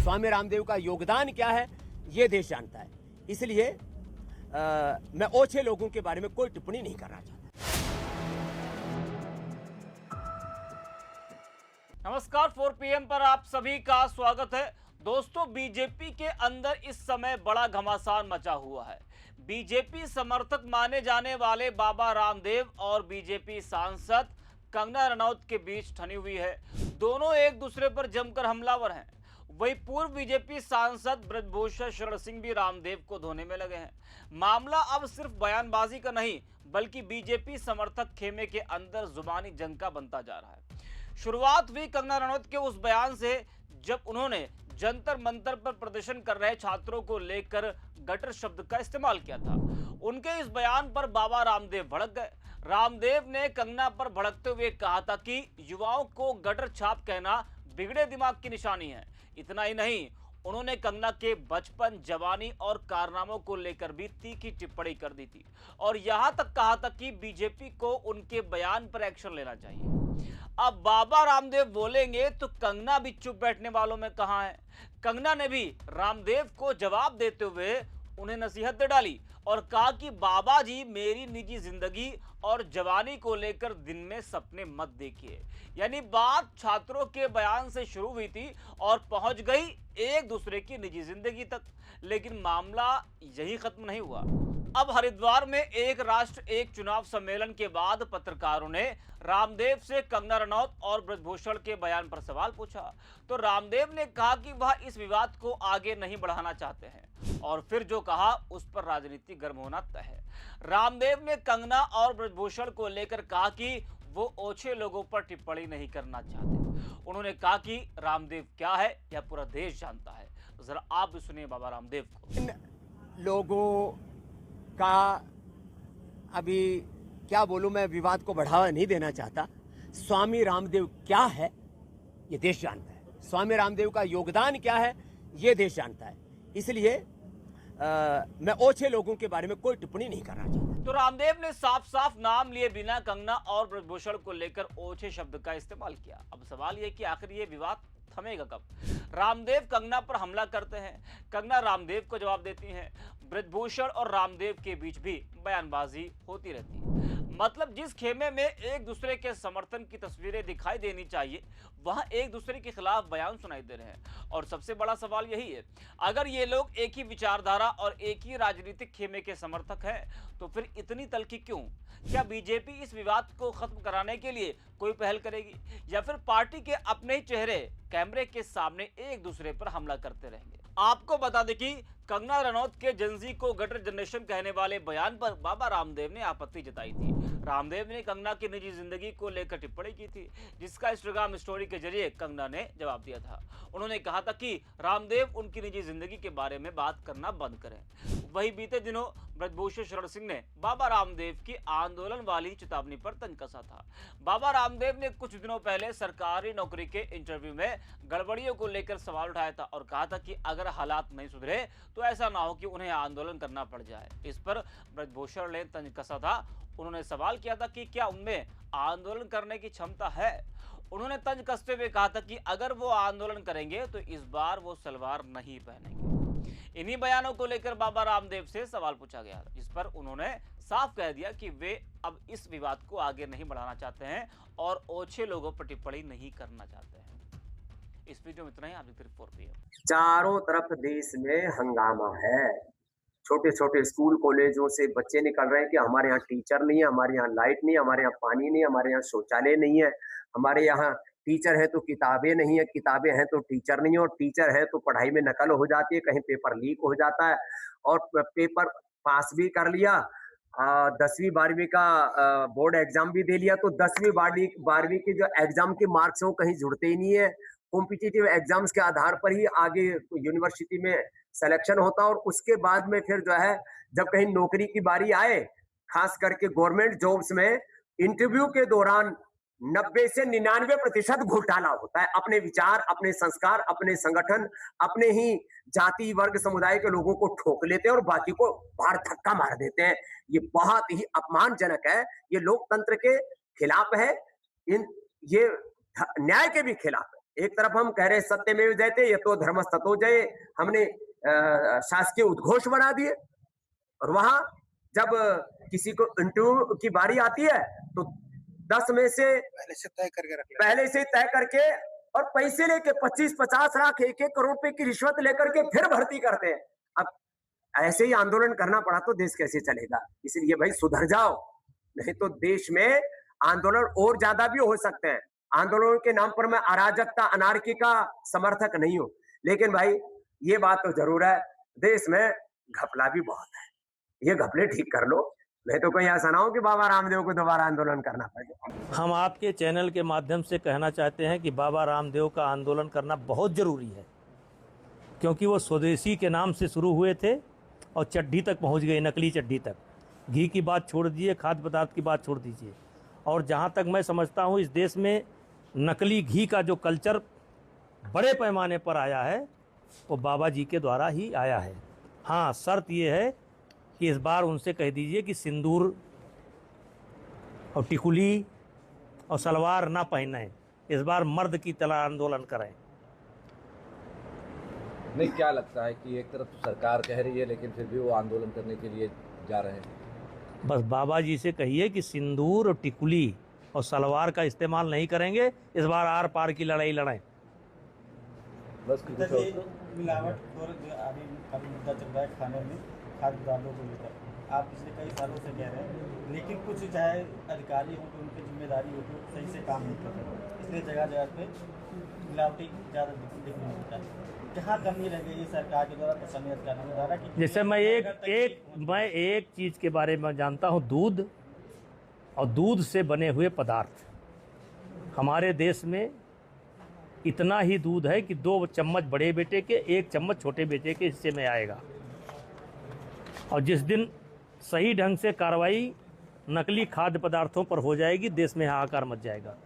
स्वामी रामदेव का योगदान क्या है ये देश जानता है। इसलिए मैं ओछे लोगों के बारे में कोई टिप्पणी नहीं करना चाहता। नमस्कार, 4 PM पर आप सभी का स्वागत है। दोस्तों, बीजेपी के अंदर इस समय बड़ा घमासान मचा हुआ है। बीजेपी समर्थक माने जाने वाले बाबा रामदेव और बीजेपी सांसद कंगना रनौत के बीच ठनी हुई है। दोनों एक दूसरे पर जमकर हमलावर हैं। वही पूर्व बीजेपी सांसद ब्रजभूषण शरण सिंह भी रामदेव को धोने में लगे हैं। मामला अब सिर्फ बयानबाजी का नहीं, बल्कि बीजेपी समर्थक खेमे के अंदर जुबानी जंग का बनता जा रहा है। शुरुआत हुई कंगना रनौत के उस बयान से, जब उन्होंने जंतर मंतर पर प्रदर्शन कर रहे छात्रों को लेकर गटर शब्द का इस्तेमाल किया था। उनके इस बयान पर बाबा रामदेव भड़क गए। रामदेव ने कंगना पर भड़कते हुए कहा था कि युवाओं को गटर छाप कहना बिगड़े दिमाग की निशानी है। इतना ही नहीं, उन्होंने कंगना के बचपन, जवानी और कारनामों को लेकर भी तीखी टिप्पणी कर दी थी और यहां तक कहा था कि बीजेपी को उनके बयान पर एक्शन लेना चाहिए। अब बाबा रामदेव बोलेंगे तो कंगना भी चुप बैठने वालों में कहां है। कंगना ने भी रामदेव को जवाब देते हुए उन्हें नसीहत दे डाली और कहा कि बाबा जी, मेरी निजी जिंदगी और जवानी को लेकर दिन में सपने मत देखिए। यानी बात छात्रों के बयान से शुरू हुई थी और पहुंच गई एक दूसरे की निजी जिंदगी तक। लेकिन मामला यही खत्म नहीं हुआ। अब हरिद्वार में एक राष्ट्र एक चुनाव सम्मेलन के बाद पत्रकारों ने रामदेव से कंगना रनौत और ब्रजभूषण के बयान पर सवाल पूछा तो रामदेव ने कहा कि वह इस विवाद को आगे नहीं बढ़ाना चाहते हैं और फिर जो कहा उस पर राजनीति गर्म होना तय है। रामदेव ने कंगना और ब्रजभूषण को लेकर कहा कि वो ओछे लोगों पर टिप्पणी नहीं करना चाहते। उन्होंने कहा कि रामदेव क्या है यह पूरा देश जानता है। जरा आप भी सुनिए बाबा रामदेव को। इन लोगों का अभी क्या बोलूं, मैं विवाद को बढ़ावा नहीं देना चाहता। स्वामी रामदेव क्या है ये देश जानता है। स्वामी रामदेव का योगदान क्या है ये देश जानता है। इसलिए मैं ओछे लोगों के बारे में कोई टिप्पणी नहीं करना चाहता। तो रामदेव ने साफ साफ नाम लिए बिना कंगना और ब्रजभूषण को लेकर ओछे शब्द का इस्तेमाल किया। अब सवाल यह कि आखिर ये विवाद थमेगा कब। रामदेव कंगना पर हमला करते हैं, कंगना रामदेव को जवाब देती हैं, ब्रजभूषण और रामदेव के बीच भी बयानबाजी होती रहती है। मतलब जिस खेमे में एक दूसरे के समर्थन की तस्वीरें दिखाई देनी चाहिए, वहां एक दूसरे के खिलाफ बयान सुनाई दे रहे हैं। और सबसे बड़ा सवाल यही है, अगर ये लोग एक ही विचारधारा और एक ही राजनीतिक खेमे के समर्थक हैं, तो फिर इतनी तल्खी क्यों? क्या बीजेपी इस विवाद को खत्म कराने के लिए कोई पहल करेगी या फिर पार्टी के अपने ही चेहरे कैमरे के सामने एक दूसरे पर हमला करते रहेंगे? आपको बता दें कि कंगना रनौत के जेनजी को गटर जनरेशन कहने वाले बयान पर बाबा रामदेव ने आपत्ति जताई थी। रामदेव ने कंगना की निजी जिंदगी को लेकर टिप्पणी की थी, जिसका इंस्टाग्राम स्टोरी के जरिए कंगना ने जवाब दिया था। उन्होंने कहा था कि रामदेव उनकी निजी जिंदगी के बारे में बात करना बंद करें। वही बीते दिनों ब्रजभूषण शरण सिंह ने बाबा रामदेव की आंदोलन वाली चेतावनी पर तंज कसा था। बाबा रामदेव ने कुछ दिनों पहले सरकारी नौकरी के इंटरव्यू में गड़बड़ियों को लेकर सवाल उठाया था और कहा था कि अगर हालात नहीं सुधरे तो ऐसा ना हो कि उन्हें आंदोलन करना पड़ जाए। इस पर ब्रजभूषण ने तंज कसा था। उन्होंने सवाल किया था कि क्या उनमें आंदोलन करने की क्षमता है। उन्होंने तंज कसते हुए कहा था कि अगर वो आंदोलन करेंगे तो इस बार वो सलवार नहीं पहनेंगे। इन्हीं बयानों को लेकर बाबा रामदेव से सवाल पूछा गया, जिस पर उन्होंने साफ कह दिया कि वे अब इस विवाद को आगे नहीं बढ़ाना चाहते हैं और ओछे लोगों पर टिप्पणी नहीं करना चाहते हैं। इस वीडियो में इतना ही। आप देखते रहिए 4 PM। चारों तरफ देश में हंगामा है। छोटे छोटे स्कूल कॉलेजों से बच्चे निकल रहे हैं कि हमारे यहाँ टीचर नहीं है, हमारे यहाँ लाइट नहीं है, हमारे यहाँ पानी नहीं है, हमारे यहाँ शौचालय नहीं है, हमारे यहाँ टीचर है तो किताबें नहीं है, किताबें हैं तो टीचर नहीं है, और टीचर है तो पढ़ाई में नकल हो जाती है, कहीं पेपर लीक हो जाता है और पेपर पास भी कर लिया, 10वीं 12वीं का बोर्ड एग्जाम भी दे लिया तो 10वीं 12वीं के जो एग्जाम के मार्क्स हैं वो कहीं जुड़ते ही नहीं है। कॉम्पिटिटिव एग्जाम्स के आधार पर ही आगे यूनिवर्सिटी में सिलेक्शन होता है और उसके बाद में फिर जो है जब कहीं नौकरी की बारी आए, खास करके गवर्नमेंट जॉब्स में इंटरव्यू के दौरान 90 से 99% घोटाला होता है। अपने विचार, अपने संस्कार, अपने संगठन, अपने ही जाति वर्ग समुदाय के लोगों को ठोक लेते हैं और बाकी को बाहर धक्का मार देते हैं। ये बहुत ही अपमानजनक है। ये लोकतंत्र के खिलाफ है, ये न्याय के भी खिलाफ है। एक तरफ हम कह रहे सत्यमेव जयते, ये तो धर्मस्ततो जय, हमने शासकीय उद्घोष बना दिए, और वहां जब किसी को इंटरव्यू की बारी आती है तो 10 में से पहले से तय करके और पैसे लेके 25-50 लाख 1-1 करोड़ रुपए की रिश्वत लेकर के फिर भर्ती करते हैं। अब ऐसे ही आंदोलन करना पड़ा तो देश कैसे चलेगा? इसलिए भाई सुधर जाओ, नहीं तो देश में आंदोलन और ज्यादा भी हो सकते हैं। आंदोलन के नाम पर मैं अराजकता, अनार्की का समर्थक नहीं हूं, लेकिन भाई ये बात तो जरूर है, देश में घपला भी बहुत है। ये घपले ठीक कर लो, मैं तो कहीं ऐसा ना हो कि बाबा रामदेव को दोबारा आंदोलन करना पड़े। हम आपके चैनल के माध्यम से कहना चाहते हैं कि बाबा रामदेव का आंदोलन करना बहुत ज़रूरी है, क्योंकि वो स्वदेशी के नाम से शुरू हुए थे और चड्ढी तक पहुंच गए, नकली चड्ढी तक। घी की बात छोड़ दीजिए, खाद्य पदार्थ की बात छोड़ दीजिए। और जहां तक मैं समझता हूं, इस देश में नकली घी का जो कल्चर बड़े पैमाने पर आया है वो बाबा जी के द्वारा ही आया है। हाँ, शर्त ये है कि इस बार उनसे कह दीजिए कि सिंदूर और टिकुली और सलवार ना पहने, इस बार मर्द की तरह आंदोलन करें। नहीं, क्या लगता है कि एक तरफ तो सरकार कह रही है लेकिन फिर भी वो आंदोलन करने के लिए जा रहे हैं? बस बाबा जी से कहिए कि सिंदूर और टिकुली और सलवार का इस्तेमाल नहीं करेंगे, इस बार आर पार की लड़ाई लड़ें। बस मिलावट और अभी मुद्दा चल रहा है खाने में, खाद्य पदार्थों को लेकर आप पिछले कई सालों से कह रहे हैं, लेकिन कुछ चाहे अधिकारी हो तो उनकी जिम्मेदारी हो तो सही से काम नहीं कर रहे, इसलिए जगह जगह पे मिलावटी ज़्यादा देखने मिलता है। क्या करनी रह गई सरकार के द्वारा तस्मीर करने द्वारा कि जैसे मैं एक चीज़ के बारे में जानता हूँ, दूध और दूध से बने हुए पदार्थ। हमारे देश में इतना ही दूध है कि 2 चम्मच बड़े बेटे के, 1 चम्मच छोटे बेटे के हिस्से में आएगा। और जिस दिन सही ढंग से कार्रवाई नकली खाद्य पदार्थों पर हो जाएगी, देश में हाहाकार मच जाएगा।